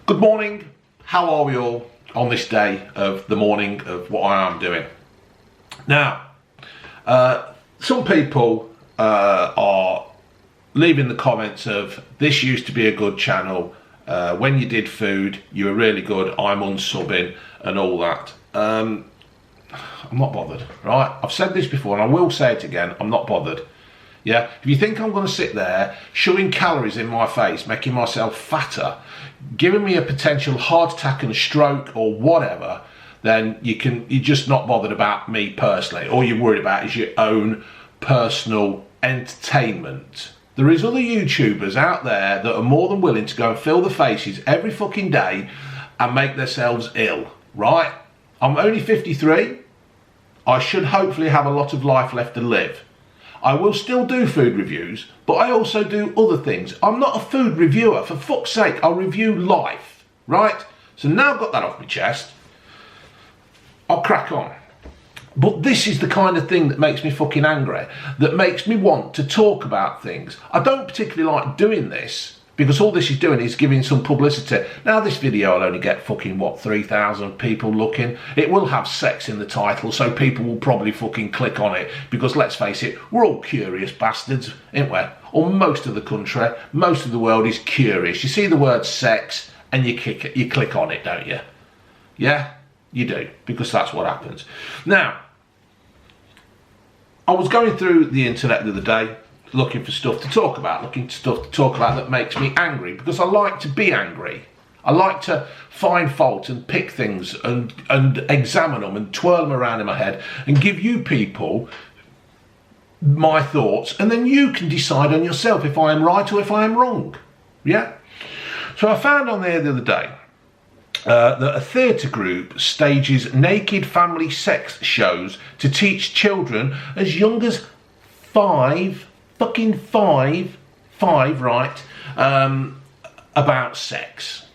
Good morning, how are we all on this day of the morning of what I am doing? Now, some people are leaving the comments of, this used to be a good channel, when you did food, you were really good, I'm unsubbing and all that. I'm not bothered, right? I've said this before and I will say it again, I'm not bothered. Yeah, if you think I'm going to sit there shoving calories in my face, making myself fatter, giving me a potential heart attack and a stroke or whatever, then you're just not bothered about me personally. All you're worried about is your own personal entertainment. There is other YouTubers out there that are more than willing to go and fill the faces every fucking day and make themselves ill, right? I'm only 53. I should hopefully have a lot of life left to live. I will still do food reviews, but I also do other things. I'm not a food reviewer, for fuck's sake, I'll review life, right? So now I've got that off my chest, I'll crack on. But this is the kind of thing that makes me fucking angry, that makes me want to talk about things. I don't particularly like doing this, because all this is doing is giving some publicity. Now this video will only get fucking, what, 3,000 people looking? It will have sex in the title, so people will probably fucking click on it, because let's face it, we're all curious bastards, ain't we? Or most of the country, most of the world is curious. You see the word sex and you click on it, don't you? Yeah, you do, because that's what happens. Now, I was going through the internet the other day, looking for stuff to talk about, that makes me angry, because I like to be angry. I like to find fault and pick things and examine them and twirl them around in my head and give you people my thoughts, and then you can decide on yourself if I am right or if I am wrong. Yeah? So I found on there the other day that a theatre group stages naked family sex shows to teach children as young as five, right, about sex.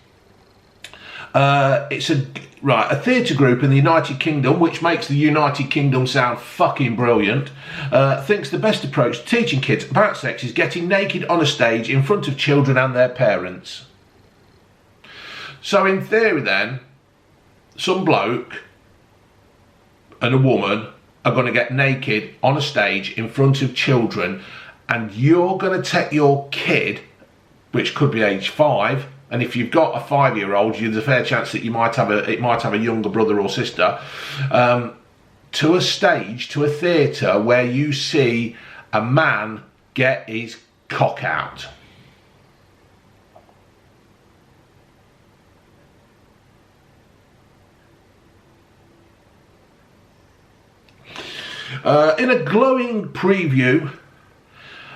It's a theatre group in the United Kingdom, which makes the United Kingdom sound fucking brilliant, thinks the best approach to teaching kids about sex is getting naked on a stage in front of children and their parents. So in theory then, some bloke and a woman are going to get naked on a stage in front of children, and you're going to take your kid, which could be age 5, and if you've got a 5-year-old, there's a fair chance that it might have a younger brother or sister, to a stage, to a theatre where you see a man get his cock out. In a glowing preview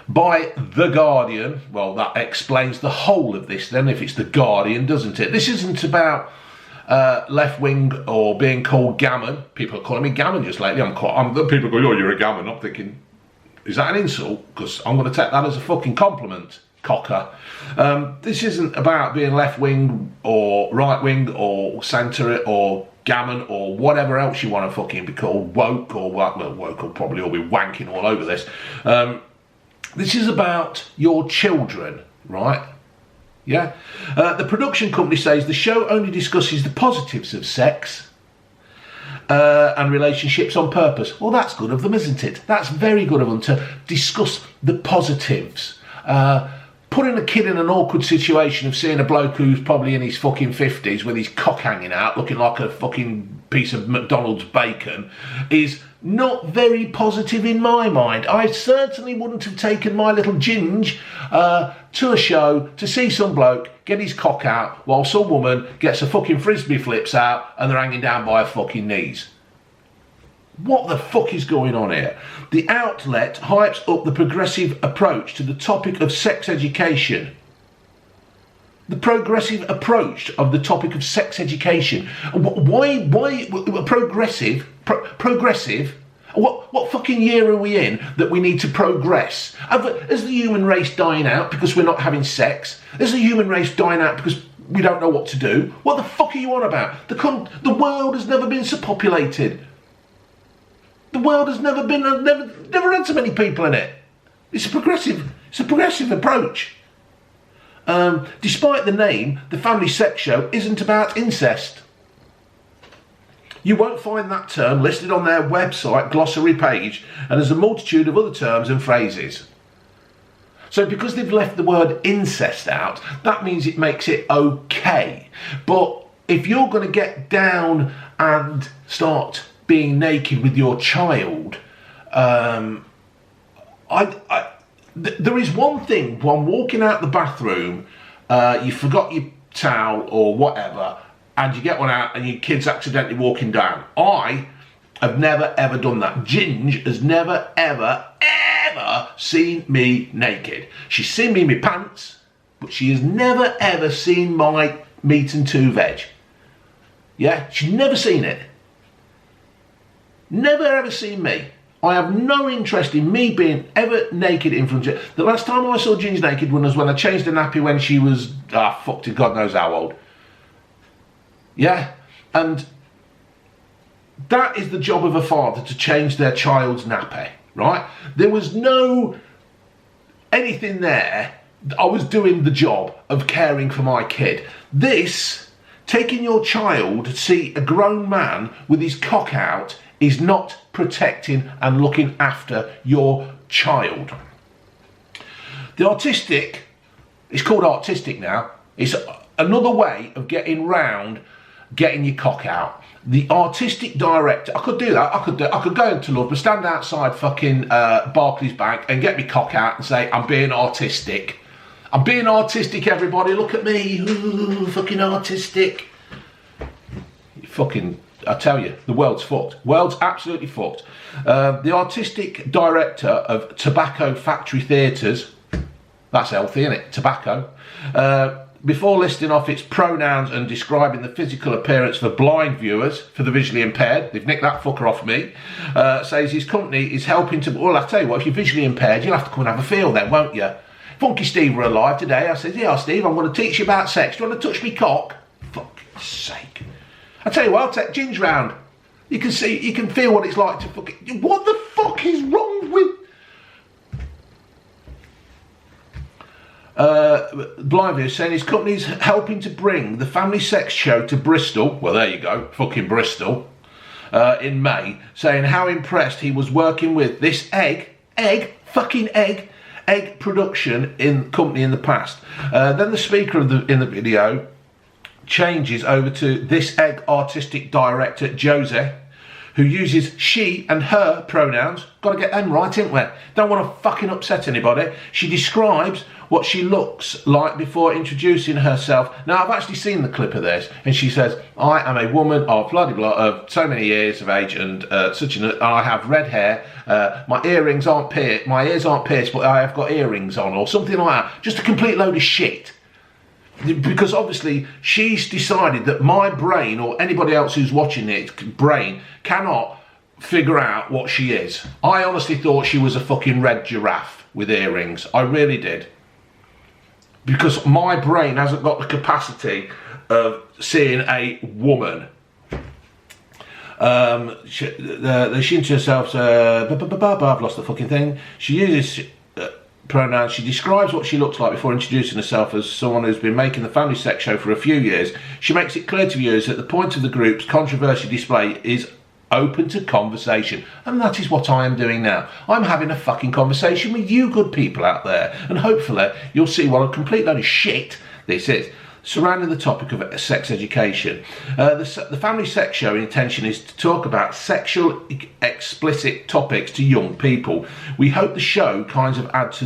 by The Guardian, well, that explains the whole of this then, if it's The Guardian, doesn't it? This isn't about left wing or being called gammon. People are calling me gammon just lately. People go, oh, you're a gammon. I'm thinking, is that an insult? Because I'm going to take that as a fucking compliment, cocker. This isn't about being left wing or right wing or centre or gammon or whatever else you want to fucking be called, woke or what. Well, woke will probably all be wanking all over this. This is about your children, right? Yeah. The production company says the show only discusses the positives of sex and relationships on purpose. Well, that's good of them, isn't it? That's very good of them to discuss the positives. Putting a kid in an awkward situation of seeing a bloke who's probably in his fucking 50s with his cock hanging out, looking like a fucking piece of McDonald's bacon, is not very positive in my mind. I certainly wouldn't have taken my little ginge to a show to see some bloke get his cock out while some woman gets a fucking frisbee flips out and they're hanging down by her fucking knees. What the fuck is going on here? The outlet hypes up the progressive approach to the topic of sex education. The progressive approach of the topic of sex education. Why progressive? Progressive? What fucking year are we in that we need to progress? Is the human race dying out because we're not having sex? Is the human race dying out because we don't know what to do? What the fuck are you on about? The world has never been so populated. The world has never had so many people in it. It's a progressive approach. Despite the name, the Family Sex Show isn't about incest. You won't find that term listed on their website glossary page, and there's a multitude of other terms and phrases. So because they've left the word incest out, that means it makes it okay. But if you're going to get down and start being naked with your child, there is one thing, when walking out the bathroom, you forgot your towel or whatever, and you get one out and your kid's accidentally walking down. I have never ever done that. Ginge has never ever seen me naked. She's seen me in my pants, but she has never ever seen my meat and two veg. Yeah, she's never seen it. Never ever seen me. I have no interest in me being ever naked in front of her. The last time I saw Ginge naked was when I changed the nappy when she was, fuck to God knows how old. Yeah, and that is the job of a father, to change their child's nappy, right? There was no anything there. I was doing the job of caring for my kid. This, taking your child to see a grown man with his cock out, is not protecting and looking after your child. The autistic, it's called autistic now, it's another way of getting round getting your cock out. The artistic director, I could do that, I could go into Love, but stand outside fucking Barclays Bank and get me cock out and say, I'm being artistic. I'm being artistic, everybody, look at me, ooh, fucking artistic. Fucking, I tell you, the world's fucked. World's absolutely fucked. The artistic director of Tobacco Factory Theatres, that's healthy, isn't it? Tobacco. Before listing off its pronouns and describing the physical appearance for blind viewers, for the visually impaired, they've nicked that fucker off me, says his company is helping to, well, I'll tell you what, if you're visually impaired, you'll have to come and have a feel then, won't you? Funky Steve were alive today. I said, yeah, Steve, I'm going to teach you about sex. Do you want to touch me cock? Fuck's sake. I tell you what, I'll take Ginge round. You can see, you can feel what it's like to fucking, what the fuck is wrong with... Blindview saying his company's helping to bring the Family Sex Show to Bristol. Well, there you go, fucking Bristol. In May, saying how impressed he was working with this egg production company in the past. Then the speaker in the video changes over to this egg artistic director, Josie, who uses she and her pronouns. Got to get them right, ain't we? Don't want to fucking upset anybody. She describes what she looks like before introducing herself. Now, I've actually seen the clip of this, and she says, I am a woman of bloody blah, of so many years of age, and I have red hair, my earrings aren't pierced, my ears aren't pierced, but I have got earrings on, or something like that. Just a complete load of shit. Because obviously she's decided that my brain, or anybody else who's watching it, brain, cannot figure out what she is. I honestly thought she was a fucking red giraffe with earrings. I really did. Because my brain hasn't got the capacity of seeing a woman. She into herself, I've lost the fucking thing. She uses pronouns. She describes what she looks like before introducing herself as someone who's been making the Family Sex Show for a few years. She makes it clear to viewers that the point of the group's controversial display is open to conversation, and that is what I am doing now. I'm having a fucking conversation with you good people out there, and hopefully you'll see what a complete load of shit this is. Surrounding the topic of sex education, the Family Sex Show intention is to talk about sexual explicit topics to young people. We hope the show kind of adds to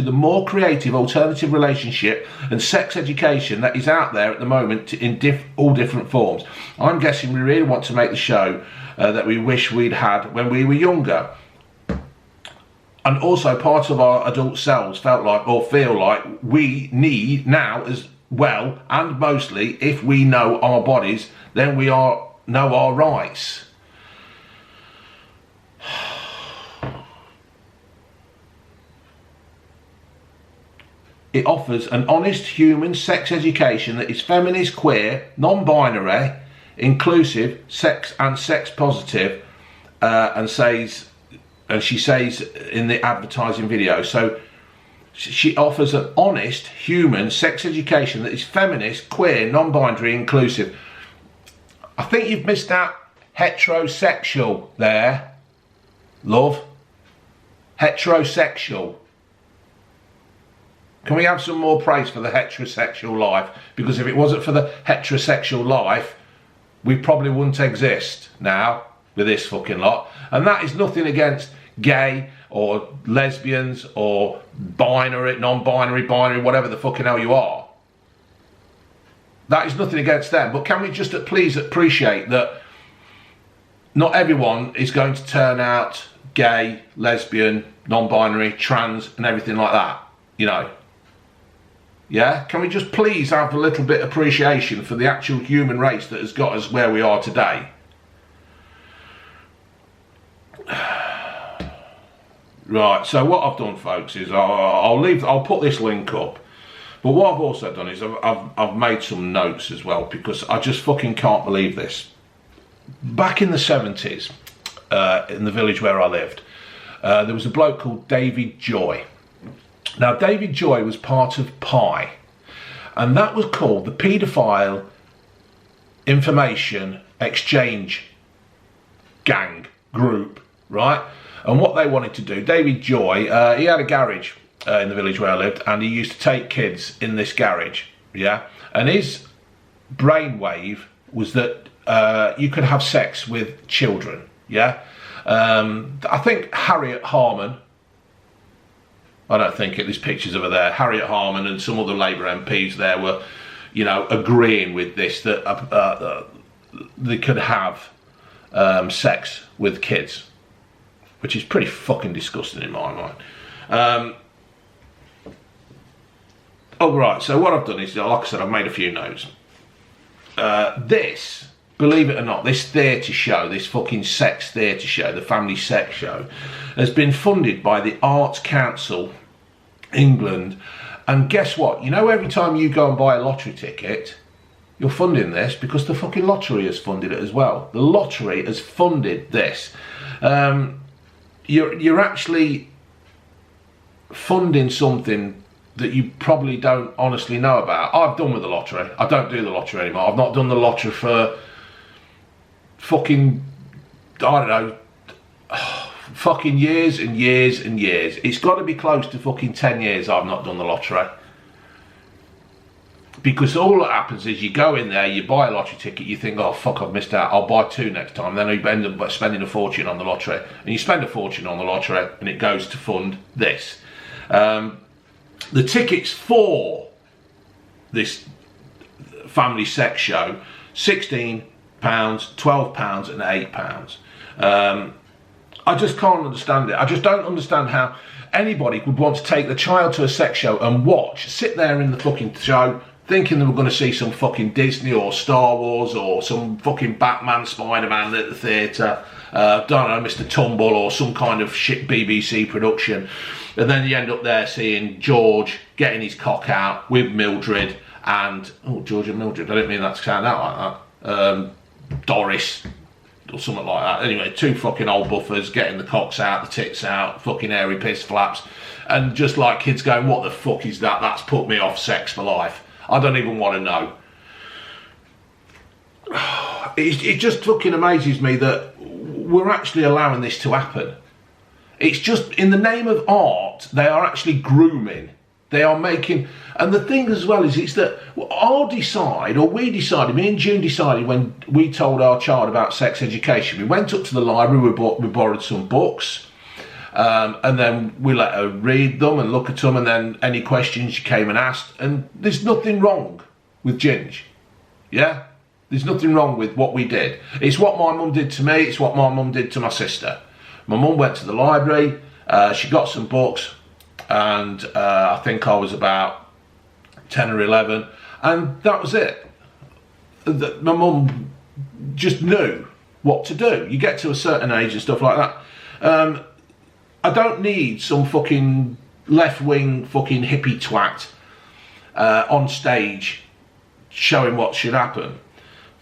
the more creative alternative relationship and sex education that is out there at the moment in all different forms. I'm guessing we really want to make the show that we wish we'd had when we were younger. And also part of our adult selves felt like, or feel like, we need now as well, and mostly, if we know our bodies, then we know our rights. It offers an honest human sex education that is feminist, queer, non-binary, inclusive, sex and sex positive, and she says in the advertising video. So She offers an honest, human sex education that is feminist, queer, non-binary, inclusive. I think you've missed out heterosexual there, love. Heterosexual. Can we have some more praise for the heterosexual life? Because if it wasn't for the heterosexual life, we probably wouldn't exist now with this fucking lot. And that is nothing against gay or lesbians or binary, non-binary, binary, whatever the fucking hell you are. That is nothing against them. But can we just please appreciate that not everyone is going to turn out gay, lesbian, non-binary, trans and everything like that, you know? Yeah? Can we just please have a little bit of appreciation for the actual human race that has got us where we are today? Right, so what I've done, folks, is I'll put this link up. But what I've also done is I've made some notes as well, because I just fucking can't believe this. Back in the 70s, in the village where I lived, there was a bloke called David Joy. Now, David Joy was part of PI, and that was called the Paedophile Information Exchange Gang Group, right? And what they wanted to do, David Joy, he had a garage in the village where I lived, and he used to take kids in this garage, yeah? And his brainwave was that you could have sex with children, yeah? I think Harriet Harman, I don't think there's pictures of her there, Harriet Harman and some other Labour MPs there were, you know, agreeing with this, that they could have sex with kids, which is pretty fucking disgusting in my mind. Oh, right, so what I've done is, like I said, I've made a few notes. This, believe it or not, this theatre show, this fucking sex theatre show, the family sex show, has been funded by the Arts Council England. And guess what? You know, every time you go and buy a lottery ticket, you're funding this because the fucking lottery has funded it as well. The lottery has funded this. You're actually funding something that you probably don't honestly know about. I've done with the lottery. I don't do the lottery anymore. I've not done the lottery for fucking, I don't know, fucking years and years and years. It's got to be close to fucking 10 years I've not done the lottery. Because all that happens is you go in there, you buy a lottery ticket, you think, oh fuck, I've missed out, I'll buy two next time. Then you end up spending a fortune on the lottery. And you spend a fortune on the lottery and it goes to fund this. The tickets for this family sex show, £16, £12 and £8. I just can't understand it. I just don't understand how anybody would want to take the child to a sex show and sit there in the fucking show, thinking they were going to see some fucking Disney or Star Wars or some fucking Batman, Spider-Man at the theatre, don't know, Mr. Tumble or some kind of shit BBC production. And then you end up there seeing George getting his cock out with Mildred and, oh, George and Mildred, I didn't mean that to sound out like that. Doris or something like that. Anyway, two fucking old buffers getting the cocks out, the tits out, fucking hairy piss flaps. And just like kids going, what the fuck is that? That's put me off sex for life. I don't even want to know. It just fucking amazes me that we're actually allowing this to happen. It's just, in the name of art, they are actually grooming. They are making, and the thing as well is, it's that we decided, me and June decided when we told our child about sex education, we went up to the library, we borrowed some books, and then we let her read them and look at them, and then any questions she came and asked, and there's nothing wrong with Ginge, yeah? There's nothing wrong with what we did. It's what my mum did to me, it's what my mum did to my sister. My mum went to the library, she got some books, and I think I was about 10 or 11, and that was it. My mum just knew what to do. You get to a certain age and stuff like that. I don't need some fucking left-wing fucking hippie twat on stage showing what should happen.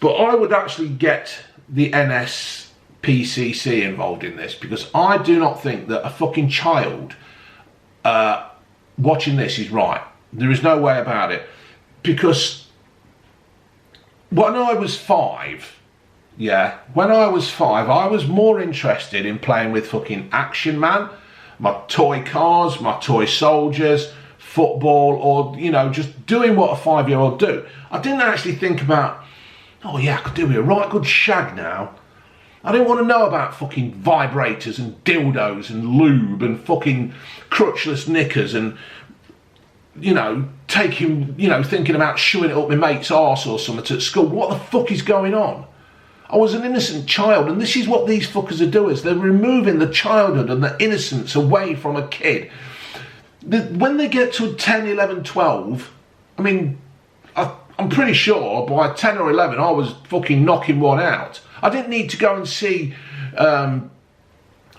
But I would actually get the NSPCC involved in this, because I do not think that a fucking child watching this is right. There is no way about it. Because when I was 5, when I was 5, I was more interested in playing with fucking Action Man, my toy cars, my toy soldiers, football, or, you know, just doing what a 5-year-old do. I didn't actually think about, oh yeah, I could do a right good shag now. I didn't want to know about fucking vibrators and dildos and lube and fucking crutchless knickers and, you know, thinking about shooing it up my mate's arse or something at school. What the fuck is going on? I was an innocent child, and this is what these fuckers are doing. They're removing the childhood and the innocence away from a kid. When they get to 10, 11, 12, I mean, I'm pretty sure by 10 or 11 I was fucking knocking one out. I didn't need to go and see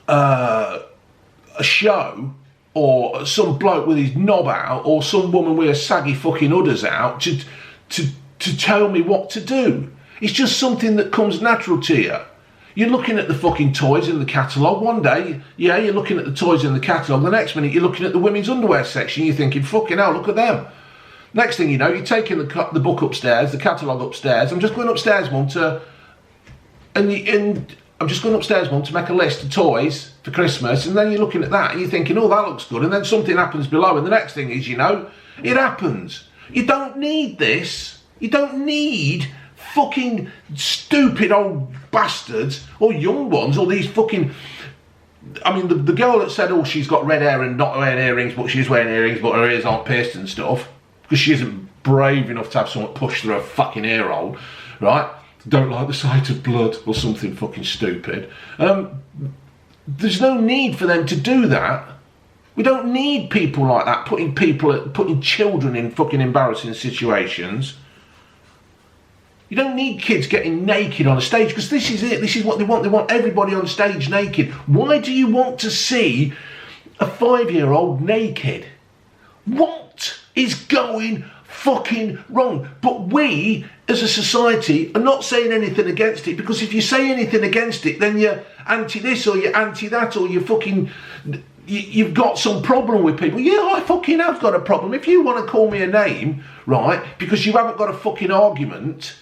a show or some bloke with his knob out or some woman with her saggy fucking udders out to tell me what to do. It's just something that comes natural to you. You're looking at the fucking toys in the catalogue one day, yeah, you're looking at the toys in the catalogue, the next minute you're looking at the women's underwear section, you're thinking, fucking hell, look at them. Next thing you know, you're taking the book upstairs, the catalogue upstairs. I'm just going upstairs, Mum, I'm just going upstairs, Mum, to make a list of toys for Christmas, and then you're looking at that and you're thinking, oh, that looks good, and then something happens below, and the next thing is, you know, it happens. You don't need this. You don't need fucking stupid old bastards, or young ones, or these fucking... I mean, the girl that said, oh, she's got red hair and not wearing earrings, but she's wearing earrings, but her ears aren't pierced and stuff, because she isn't brave enough to have someone push through her fucking ear hole, right? Don't like the sight of blood, or something fucking stupid. There's no need for them to do that. We don't need people like that putting children in fucking embarrassing situations. You don't need kids getting naked on a stage, because this is it. This is what they want. They want everybody on stage naked. Why do you want to see a 5-year-old naked? What is going fucking wrong? But we, as a society, are not saying anything against it, because if you say anything against it, then you're anti this or you're anti that, or you've got some problem with people. Yeah, I fucking have got a problem. If you want to call me a name, right, because you haven't got a fucking argument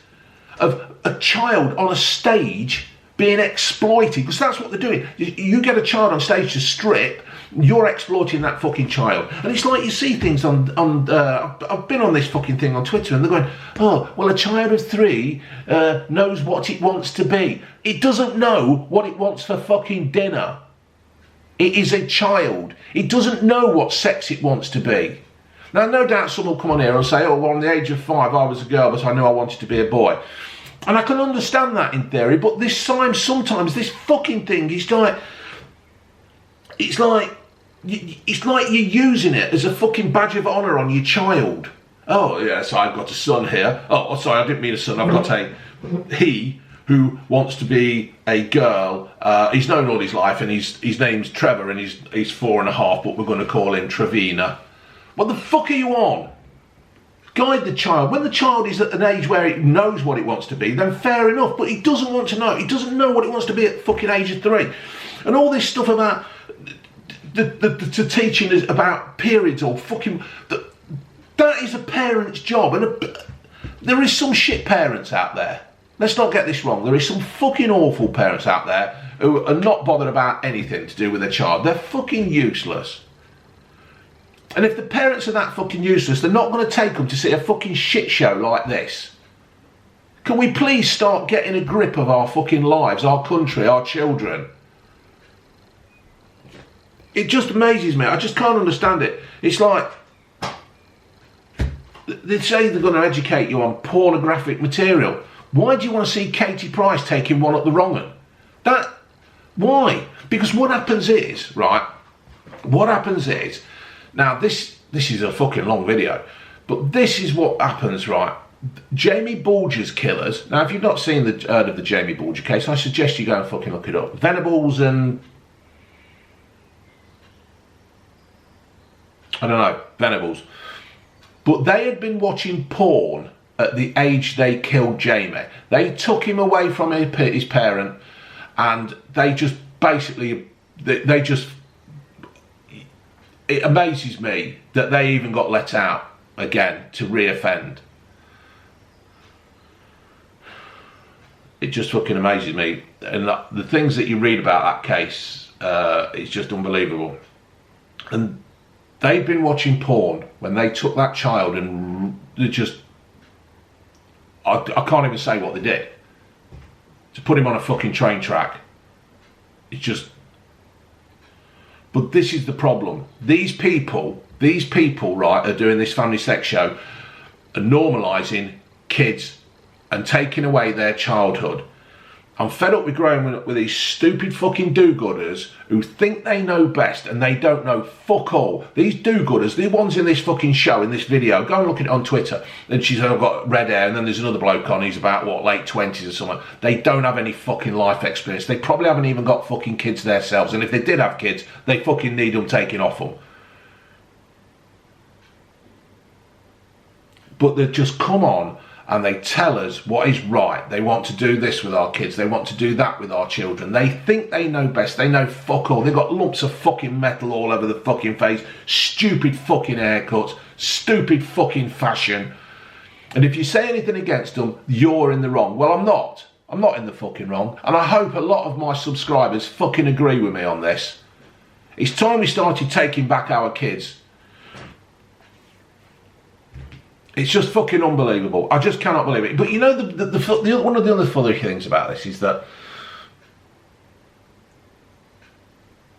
of a child on a stage being exploited, because that's what they're doing. You get a child on stage to strip, you're exploiting that fucking child. And it's like you see things on I've been on this fucking thing on Twitter, and they're going, oh, well, a child of 3 knows what it wants to be. It doesn't know what it wants for fucking dinner. It is a child. It doesn't know what sex it wants to be. Now, no doubt someone will come on here and say, oh, well, on the age of 5, I was a girl, but I knew I wanted to be a boy. And I can understand that in theory, but this time, sometimes this fucking thing is like, it's like you're using it as a fucking badge of honour on your child. Oh, yes, I've got a son here. Oh, sorry, I didn't mean a son. I've got he who wants to be a girl. He's known all his life, and his name's Trevor, and he's 4.5, but we're going to call him Trevina. What the fuck are you on? Guide the child. When the child is at an age where it knows what it wants to be, then fair enough, but it doesn't want to know. It doesn't know what it wants to be at the fucking age of 3. And all this stuff about the teaching is about periods or fucking... That is a parent's job. And there is some shit parents out there. Let's not get this wrong. There is some fucking awful parents out there who are not bothered about anything to do with their child. They're fucking useless. And if the parents are that fucking useless, they're not going to take them to see a fucking shit show like this. Can we please start getting a grip of our fucking lives, our country, our children? It just amazes me. I just can't understand it. It's like, they say they're going to educate you on pornographic material. Why do you want to see Katie Price taking one up the wrong one? Why? Because what happens is, right, now this is a fucking long video, but this is what happens, right? Jamie Bulger's killers. Now, if you've not heard of the Jamie Bulger case, I suggest you go and fucking look it up. Venables and... I don't know, Venables. But they had been watching porn at the age they killed Jamie. They took him away from his parent, and they just basically, it amazes me that they even got let out again to re-offend. It just fucking amazes me. And the things that you read about that case, it's just unbelievable. And they've been watching porn when they took that child, and they just, I can't even say what they did. To put him on a fucking train track. It's just, but this is the problem. These people, right, are doing this family sex show and normalising kids and taking away their childhood. I'm fed up with growing up with these stupid fucking do-gooders who think they know best and they don't know fuck all. These do-gooders, the ones in this fucking show, in this video, go and look at it on Twitter. And she's got red hair, and then there's another bloke on, he's about, what, late 20s or something. They don't have any fucking life experience. They probably haven't even got fucking kids themselves. And if they did have kids, they fucking need them taken off them. But they just come on and they tell us what is right. They want to do this with our kids. They want to do that with our children. They think they know best. They know fuck all. They've got lumps of fucking metal all over the fucking face. Stupid fucking haircuts. Stupid fucking fashion. And if you say anything against them, you're in the wrong. Well, I'm not. I'm not in the fucking wrong. And I hope a lot of my subscribers fucking agree with me on this. It's time we started taking back our kids. It's just fucking unbelievable. I just cannot believe it. But you know, one of the other funny things about this is that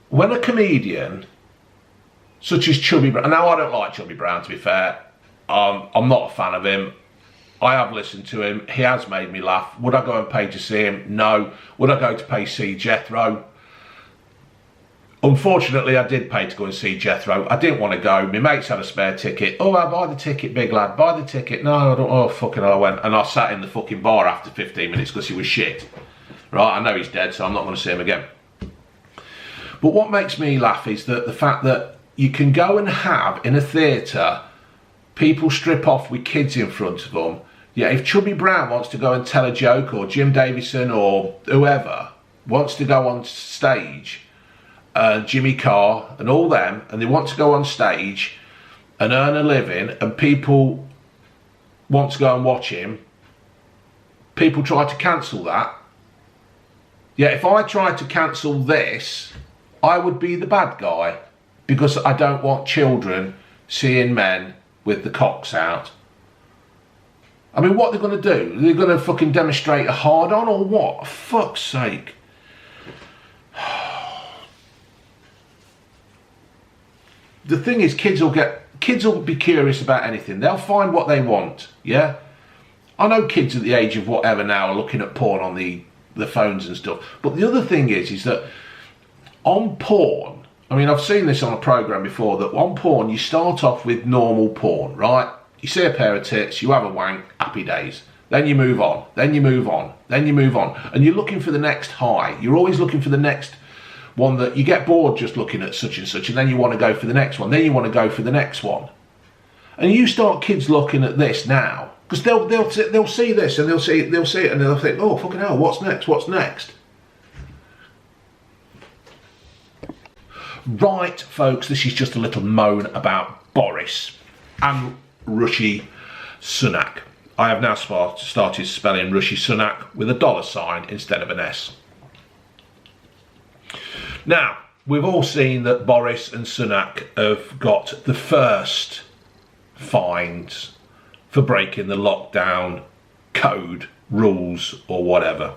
when a comedian such as Chubby Brown, now I don't like Chubby Brown, to be fair. I'm not a fan of him. I have listened to him. He has made me laugh. Would I go and pay to see him? No. Would I go to pay to see Jethro? Unfortunately, I did pay to go and see Jethro. I didn't want to go. My mates had a spare ticket. Oh, I'll buy the ticket, big lad. Buy the ticket. No, I don't. Oh, fucking hell, I went. And I sat in the fucking bar after 15 minutes because he was shit. Right, I know he's dead, so I'm not going to see him again. But what makes me laugh is that the fact that you can go and have, in a theatre, people strip off with kids in front of them. Yeah, if Chubby Brown wants to go and tell a joke, or Jim Davison, or whoever wants to go on stage, Jimmy Carr and all them, and they want to go on stage and earn a living, and people want to go and watch him, people try to cancel that. Yeah, if I tried to cancel this, I would be the bad guy, because I don't want children seeing men with the cocks out. I mean, what are they going to do? They're going to fucking demonstrate a hard-on or what? For fuck's sake. The thing is, kids will be curious about anything. They'll find what they want, yeah? I know kids at the age of whatever now are looking at porn on the phones and stuff. But the other thing is that on porn, I mean, I've seen this on a programme before, that on porn, you start off with normal porn, right? You see a pair of tits, you have a wank, happy days. Then you move on, then you move on, then you move on. And you're looking for the next high. You're always looking for the next one that you get bored just looking at such and such, and then you want to go for the next one, then you want to go for the next one. And you start kids looking at this now, because they'll see this and they'll see it and they'll think, oh fucking hell, what's next? What's next? Right, folks, this is just a little moan about Boris and Rishi Sunak. I have now started spelling Rishi Sunak with a $sign instead of an S. Now, we've all seen that Boris and Sunak have got the first fines for breaking the lockdown code, rules, or whatever.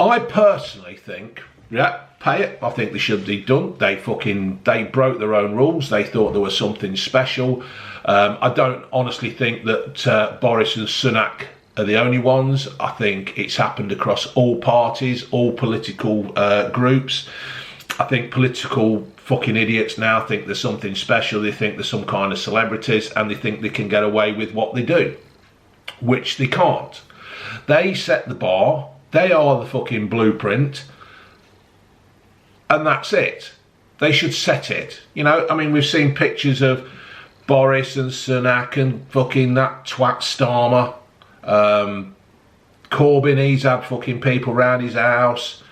I personally think, yeah, pay it. I think they should be done. They broke their own rules. They thought there was something special. I don't honestly think that Boris and Sunak are the only ones. I think it's happened across all parties, all political groups. I think political fucking idiots now think there's something special. They think there's some kind of celebrities, and they think they can get away with what they do, which they can't. They set the bar. They are the fucking blueprint, and that's it. They should set it. You know, I mean, we've seen pictures of Boris and Sunak and fucking that twat Starmer. Corbyn, he's had fucking people round his house.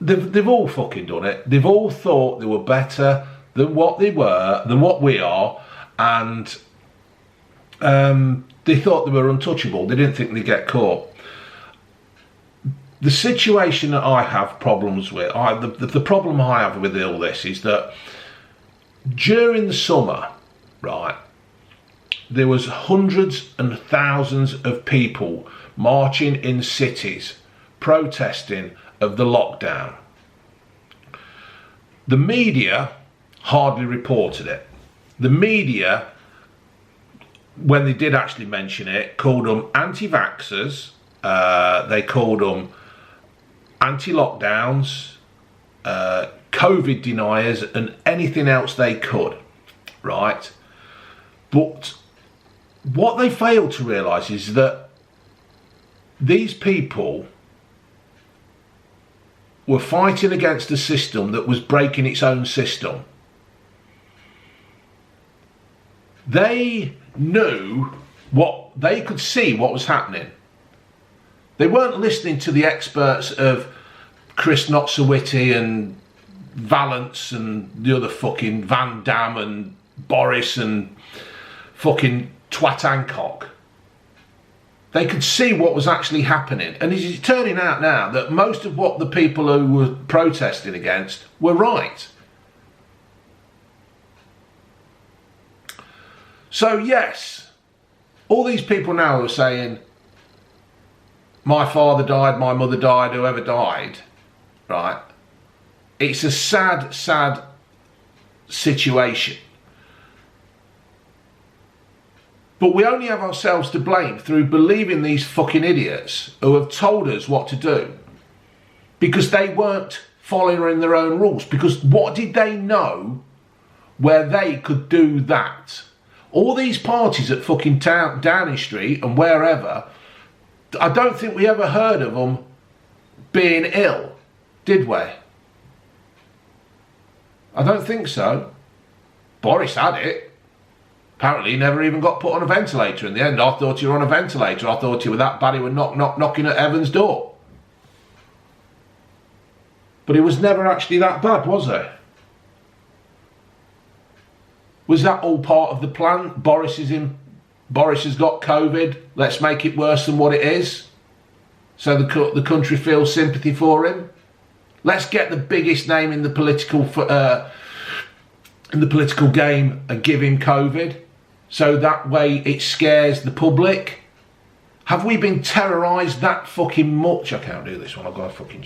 They've all fucking done it. They've all thought they were better than what they were, than what we are, and they thought they were untouchable. They didn't think they'd get caught. The situation that I have problems with, the problem I have with all this is that during the summer, right, there was hundreds and thousands of people marching in cities, protesting of the lockdown. The media hardly reported it. The media, when they did actually mention it, called them anti-vaxxers, they called them anti-lockdowns, COVID deniers, and anything else they could, right? But what they failed to realise is that these people were fighting against a system that was breaking its own system. They knew they could see what was happening. They weren't listening to the experts of Chris Not-So-Witty and Valance and the other fucking Van Damme and Boris and fucking Twat Hancock. They could see what was actually happening. And it's turning out now that most of what the people who were protesting against were right. So yes, all these people now are saying, my father died, my mother died, whoever died, right? It's a sad, sad situation. But we only have ourselves to blame through believing these fucking idiots who have told us what to do. Because they weren't following their own rules. Because what did they know where they could do that? All these parties at fucking Downing Street and wherever, I don't think we ever heard of them being ill, did we? I don't think so. Boris had it. Apparently he never even got put on a ventilator in the end. I thought you were on a ventilator. I thought you were that bad he was knocking at heaven's door. But it was never actually that bad, was it? Was that all part of the plan? Boris has got COVID. Let's make it worse than what it is. So the country feels sympathy for him. Let's get the biggest name in the political game and give him COVID. So that way it scares the public. Have we been terrorised that fucking much? I can't do this one. I've got to fucking